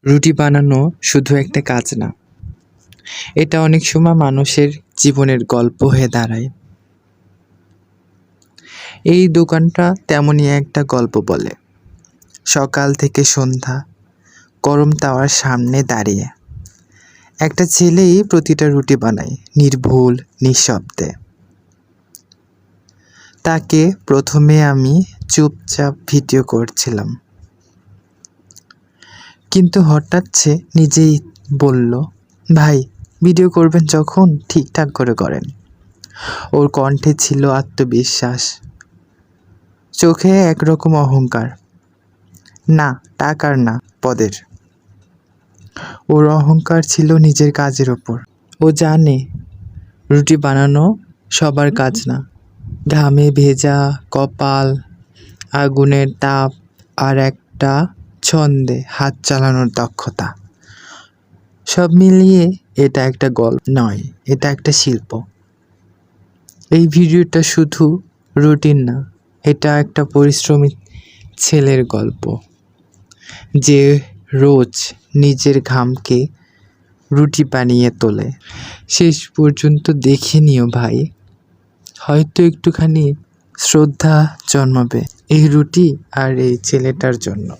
রুটি বানানো শুধু একটা কাজ না, এটা অনেক সময় মানুষের জীবনের গল্প হয়ে দাঁড়ায়। এই দোকানটা তেমনই একটা গল্প বলে। সকাল থেকে সন্ধ্যা গরম তাওয়ার সামনে দাঁড়িয়ে একটা ছেলেই প্রতিটা রুটি বানায় নির্ভুল, নিঃশব্দে। তাকে প্রথমে আমি চুপচাপ ভিডিও করছিলাম, কিন্তু হঠাৎ সে নিজেই বলল, ভাই ভিডিও করবেন যখন ঠিকঠাক করে করেন। ওর কণ্ঠে ছিল আত্মবিশ্বাস, চোখে একরকম অহংকার, না টাকার না পদের। ওর অহংকার ছিল নিজের কাজের ওপর। ও জানে রুটি বানানো সবার কাজ না। ঘামে ভেজা কপাল, আগুনের তাপ আর একটা ছন্দে হাত চালানোর দক্ষতা, সব মিলিয়ে এটা একটা গল্প নয়, এটা একটা শিল্প। এই ভিডিওটা শুধু রুটিন না, এটা একটা পরিশ্রমী ছেলের গল্প, যে রোজ নিজের ঘামকে রুটি বানিয়ে তোলে। শেষ পর্যন্ত দেখে নিও ভাই, হয়তো একটুখানি শ্রদ্ধা জন্মাবে এই রুটি আর এই ছেলেটার জন্য।